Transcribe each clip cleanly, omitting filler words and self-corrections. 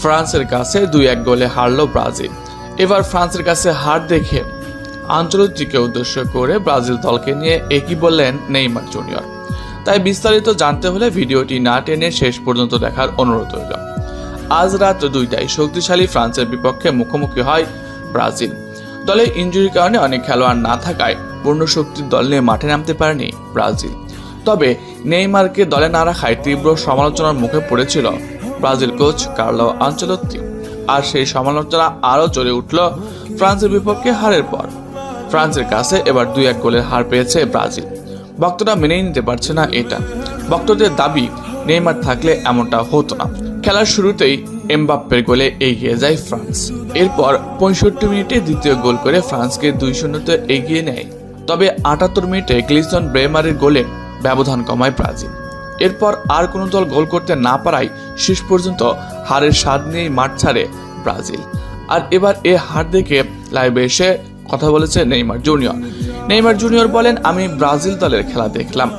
ফ্রান্সের কাছে 2-1 গোলে হারল ব্রাজিল। এবার ফ্রান্সের কাছে হার দেখে আঞ্চলত্তিকে উদ্দেশ্য করে ব্রাজিল দলকে নিয়ে একই বললেন নেইমার জুনিয়র। তাই বিস্তারিত জানতে হলে ভিডিওটি না টেনে শেষ পর্যন্ত দেখার অনুরোধ রইল। আজ রাত 2টায় শক্তিশালী ফ্রান্সের বিপক্ষে মুখোমুখি হয় ব্রাজিল। দলে ইনজুরির কারণে অনেক খেলোয়াড় না থাকায় পূর্ণ শক্তির দল নিয়ে মাঠে নামতে পারেনি ব্রাজিল। তবে নেইমারকে দলে না রাখায় তীব্র সমালোচনার মুখে পড়েছিল ব্রাজিল কোচ কার্লো আনচেলত্তি। আর সেই সমালোচনা আরও চড়ে উঠল ফ্রান্সের বিপক্ষে হারের পর। ফ্রান্সের কাছে এবার 2-1 গোলের হার পেয়েছে ব্রাজিল। ভক্তরা মেনেই নিতে পারছে না এটা। ভক্তদের দাবি নেইমার থাকলে এমনটা হতো না। খেলার শুরুতেই এমবাপ্পের গোলে এগিয়ে যায় ফ্রান্স। এরপর 65 মিনিটে দ্বিতীয় গোল করে ফ্রান্সকে 2-0 এগিয়ে নেয়। তবে 78 মিনিটে গ্লিসন ব্রেমারের গোলে ব্যবধান কমায় ব্রাজিল। এরপর আর কোনো দল গোল করতে না পারায় শেষ পর্যন্ত হারের স্বাদ নিয়েই মাঠ ছাড়ে ব্রাজিল। আর এবার এ হার দেখে লাইভে এসে কথা বলেছে নেইমার জুনিয়র। নেইমার জুনিয়র বলেন, আমি ব্রাজিল দলের খেলা দেখলাম,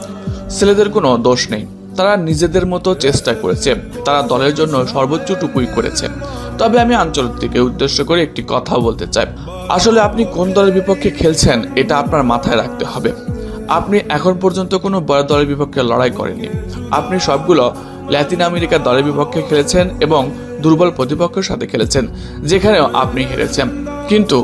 ছেলেদের কোনো দোষ নেই, তারা নিজেদের মতো চেষ্টা করেছে, তারা দলের জন্য সর্বোচ্চটুকুই করেছে। তবে আমি আঞ্চলত্তিকে উদ্দেশ্য করে একটি কথা বলতে চাই, আসলে আপনি কোন দলের বিপক্ষে খেলছেন এটা আপনার মাথায় রাখতে হবে। আপনি এখন পর্যন্ত কোনো বড় দলের বিপক্ষে লড়াই করেননি। আপনি সবগুলো ল্যাতিন আমেরিকার দলের বিপক্ষে খেলেছেন এবং দুর্বল প্রতিপক্ষের সাথে খেলেছেন, যেখানেও আপনি হেরেছেন। কিন্তু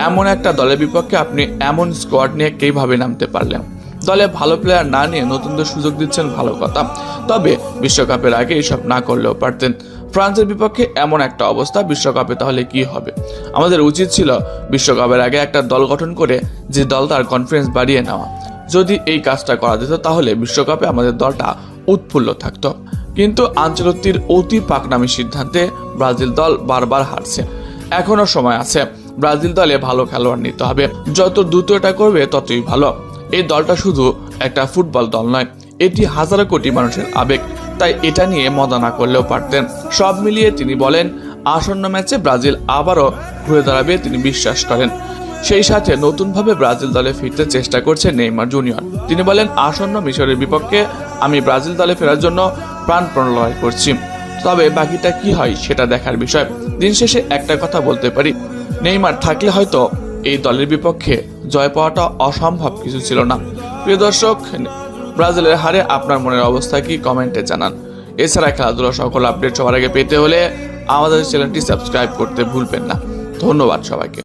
এমন একটা দলের বিপক্ষে আপনি এমন স্কোয়াড নিয়ে কিভাবে নামতে পারলেন? দলে ভালো প্লেয়ার না নিয়ে নতুনদের সুযোগ দিচ্ছেন, ভালো কথা, তবে বিশ্বকাপের আগে এসব না করলেও পারতেন। ফ্রান্সের বিপক্ষে এমন একটা অবস্থা, বিশ্বকাপে তাহলে কি হবে? আমাদের উচিত ছিল বিশ্বকাপের আগে একটা দল গঠন করে যে দল তার কনফিডেন্স বাড়িয়ে নেওয়া। যদি এই কাজটা করা যেত তাহলে বিশ্বকাপে আমাদের দলটা উৎফুল্ল থাকতো। কিন্তু আনচেলত্তির অতি পাকনামি সিদ্ধান্তে ব্রাজিল দল বারবার হারছে। এখনো সময় আছে, ব্রাজিল দলে ভালো খেলোয়াড় নিতে হবে। যত দ্রুত এটা করবে ততই ভালো। এই দলটা শুধু একটা ফুটবল দল নয়, এটি হাজারো কোটি মানুষের আবেগ। তাই এটা নিয়ে মজা না করলেও পারতেন। সব মিলিয়ে তিনি বলেন, আসন্ন ম্যাচে ব্রাজিল আবারও ঘুরে দাঁড়াবে তিনি বিশ্বাস করেন। সেই সাথে নতুনভাবে ব্রাজিল দলে ফিরতে চেষ্টা করছে নেইমার জুনিয়র। তিনি বলেন, আসন্ন মিশরের বিপক্ষে আমি ব্রাজিল দলে ফেরার জন্য প্রাণপণ লড়াই করছি। তবে বাকিটা কি হয় সেটা দেখার বিষয়। দিন শেষে একটা কথা বলতে পারি, নেইমার থাকলে হয়তো এই দলের বিপক্ষে জয় পাওয়াটা অসম্ভব কিছু ছিল না। প্রিয় দর্শক, ব্রাজিলের হারে আপনার মনের অবস্থা কি কমেন্টে জানান। এছাড়া খেলাধুলার সকল আপডেট সবার আগে পেতে হলে আমাদের চ্যানেলটি সাবস্ক্রাইব করতে ভুলবেন না। ধন্যবাদ সবাইকে।